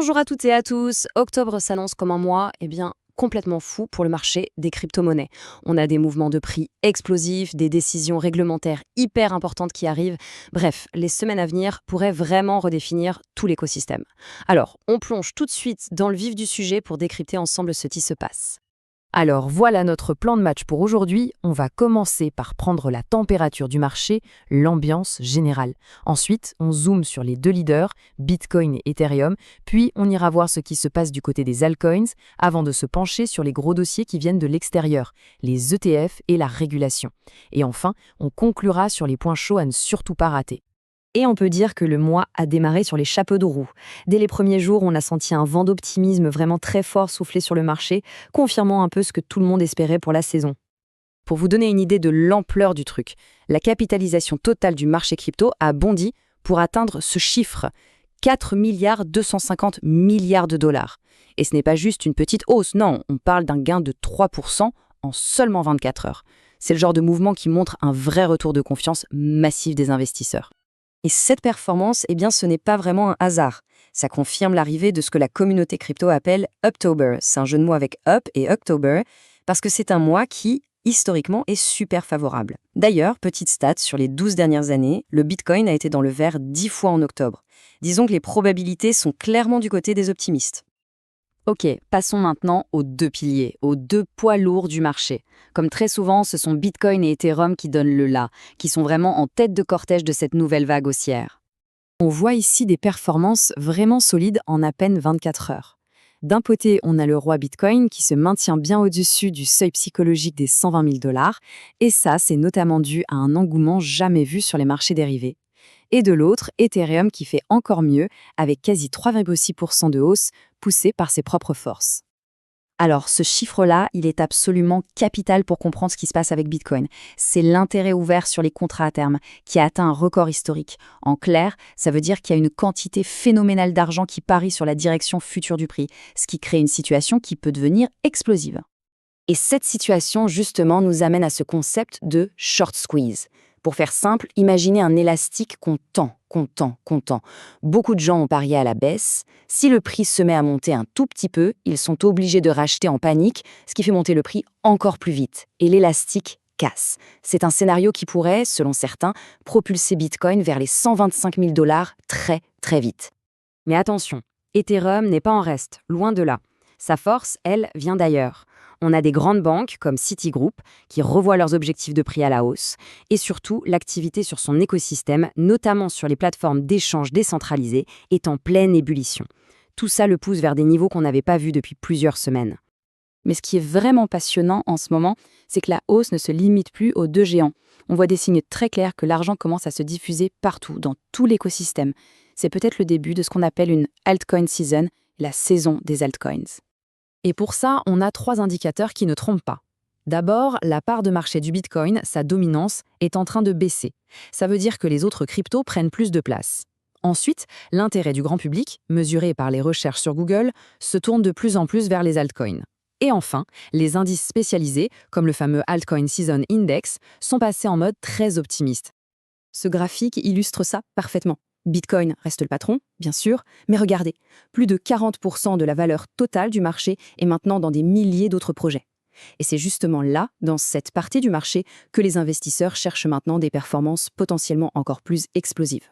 Bonjour à toutes et à tous. Octobre s'annonce comme un mois, complètement fou pour le marché des crypto-monnaies. On a des mouvements de prix explosifs, des décisions réglementaires hyper importantes qui arrivent. Bref, les semaines à venir pourraient vraiment redéfinir tout l'écosystème. Alors, on plonge tout de suite dans le vif du sujet pour décrypter ensemble ce qui se passe. Alors voilà notre plan de match pour aujourd'hui. On va commencer par prendre la température du marché, l'ambiance générale. Ensuite, on zoome sur les deux leaders, Bitcoin et Ethereum, puis on ira voir ce qui se passe du côté des altcoins avant de se pencher sur les gros dossiers qui viennent de l'extérieur, les ETF et la régulation. Et enfin, on conclura sur les points chauds à ne surtout pas rater. Et on peut dire que le mois a démarré sur les chapeaux de roue. Dès les premiers jours, on a senti un vent d'optimisme vraiment très fort souffler sur le marché, confirmant un peu ce que tout le monde espérait pour la saison. Pour vous donner une idée de l'ampleur du truc, la capitalisation totale du marché crypto a bondi pour atteindre ce chiffre, 4 milliards 250 milliards de dollars. Et ce n'est pas juste une petite hausse, non, on parle d'un gain de 3% en seulement 24 heures. C'est le genre de mouvement qui montre un vrai retour de confiance massif des investisseurs. Et cette performance, ce n'est pas vraiment un hasard. Ça confirme l'arrivée de ce que la communauté crypto appelle Uptober. C'est un jeu de mots avec Up et October, parce que c'est un mois qui, historiquement, est super favorable. D'ailleurs, petite stat, sur les 12 dernières années, le Bitcoin a été dans le vert 10 fois en octobre. Disons que les probabilités sont clairement du côté des optimistes. Ok, passons maintenant aux deux piliers, aux deux poids lourds du marché. Comme très souvent, ce sont Bitcoin et Ethereum qui donnent le là, qui sont vraiment en tête de cortège de cette nouvelle vague haussière. On voit ici des performances vraiment solides en à peine 24 heures. D'un côté, on a le roi Bitcoin qui se maintient bien au-dessus du seuil psychologique des 120 000 $, et ça, c'est notamment dû à un engouement jamais vu sur les marchés dérivés. Et de l'autre, Ethereum qui fait encore mieux, avec quasi 3,6% de hausse, poussé par ses propres forces. Alors, ce chiffre-là, il est absolument capital pour comprendre ce qui se passe avec Bitcoin. C'est l'intérêt ouvert sur les contrats à terme qui a atteint un record historique. En clair, ça veut dire qu'il y a une quantité phénoménale d'argent qui parie sur la direction future du prix, ce qui crée une situation qui peut devenir explosive. Et cette situation, justement, nous amène à ce concept de short squeeze. Pour faire simple, imaginez un élastique qu'on tend. Beaucoup de gens ont parié à la baisse. Si le prix se met à monter un tout petit peu, ils sont obligés de racheter en panique, ce qui fait monter le prix encore plus vite. Et l'élastique casse. C'est un scénario qui pourrait, selon certains, propulser Bitcoin vers les 125 000 $ très, très vite. Mais attention, Ethereum n'est pas en reste, loin de là. Sa force, elle, vient d'ailleurs. On a des grandes banques comme Citigroup qui revoient leurs objectifs de prix à la hausse et surtout l'activité sur son écosystème, notamment sur les plateformes d'échange décentralisées, est en pleine ébullition. Tout ça le pousse vers des niveaux qu'on n'avait pas vus depuis plusieurs semaines. Mais ce qui est vraiment passionnant en ce moment, c'est que la hausse ne se limite plus aux deux géants. On voit des signes très clairs que l'argent commence à se diffuser partout, dans tout l'écosystème. C'est peut-être le début de ce qu'on appelle une altcoin season, la saison des altcoins. Et pour ça, on a 3 indicateurs qui ne trompent pas. D'abord, la part de marché du Bitcoin, sa dominance, est en train de baisser. Ça veut dire que les autres cryptos prennent plus de place. Ensuite, l'intérêt du grand public, mesuré par les recherches sur Google, se tourne de plus en plus vers les altcoins. Et enfin, les indices spécialisés, comme le fameux Altcoin Season Index, sont passés en mode très optimiste. Ce graphique illustre ça parfaitement. Bitcoin reste le patron, bien sûr, mais regardez, plus de 40% de la valeur totale du marché est maintenant dans des milliers d'autres projets. Et c'est justement là, dans cette partie du marché, que les investisseurs cherchent maintenant des performances potentiellement encore plus explosives.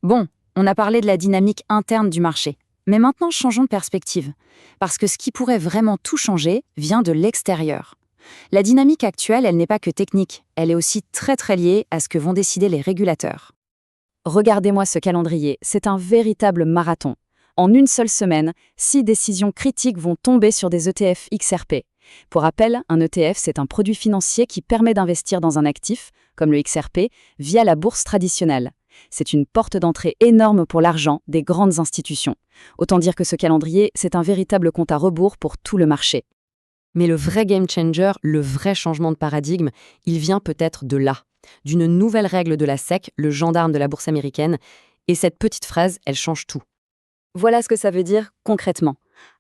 Bon, on a parlé de la dynamique interne du marché, mais maintenant changeons de perspective, parce que ce qui pourrait vraiment tout changer vient de l'extérieur. La dynamique actuelle, elle n'est pas que technique, elle est aussi très très liée à ce que vont décider les régulateurs. Regardez-moi ce calendrier, c'est un véritable marathon. En une seule semaine, 6 décisions critiques vont tomber sur des ETF XRP. Pour rappel, un ETF, c'est un produit financier qui permet d'investir dans un actif, comme le XRP, via la bourse traditionnelle. C'est une porte d'entrée énorme pour l'argent des grandes institutions. Autant dire que ce calendrier, c'est un véritable compte à rebours pour tout le marché. Mais le vrai game changer, le vrai changement de paradigme, il vient peut-être de là, d'une nouvelle règle de la SEC, le gendarme de la bourse américaine, et cette petite phrase, elle change tout. Voilà ce que ça veut dire concrètement.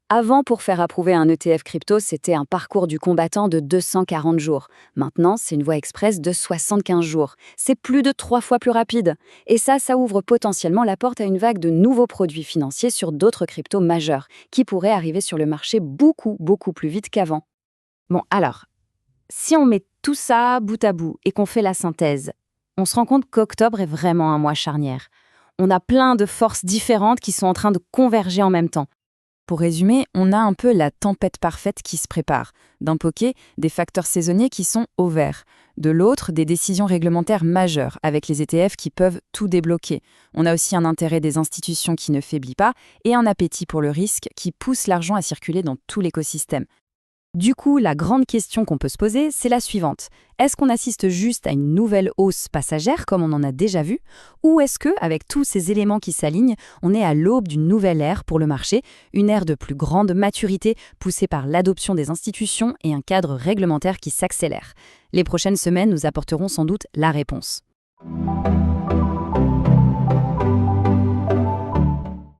Avant, pour faire approuver un ETF crypto, c'était un parcours du combattant de 240 jours. Maintenant, c'est une voie express de 75 jours. C'est plus de 3 fois plus rapide. Et ça ouvre potentiellement la porte à une vague de nouveaux produits financiers sur d'autres cryptos majeurs, qui pourraient arriver sur le marché beaucoup, beaucoup plus vite qu'avant. Bon, alors, si on met tout ça bout à bout et qu'on fait la synthèse, on se rend compte qu'octobre est vraiment un mois charnière. On a plein de forces différentes qui sont en train de converger en même temps. Pour résumer, on a un peu la tempête parfaite qui se prépare. D'un côté, des facteurs saisonniers qui sont au vert. De l'autre, des décisions réglementaires majeures, avec les ETF qui peuvent tout débloquer. On a aussi un intérêt des institutions qui ne faiblit pas et un appétit pour le risque qui pousse l'argent à circuler dans tout l'écosystème. Du coup, la grande question qu'on peut se poser, c'est la suivante. Est-ce qu'on assiste juste à une nouvelle hausse passagère, comme on en a déjà vu, ou est-ce que, avec tous ces éléments qui s'alignent, on est à l'aube d'une nouvelle ère pour le marché, une ère de plus grande maturité poussée par l'adoption des institutions et un cadre réglementaire qui s'accélère? Les prochaines semaines nous apporteront sans doute la réponse.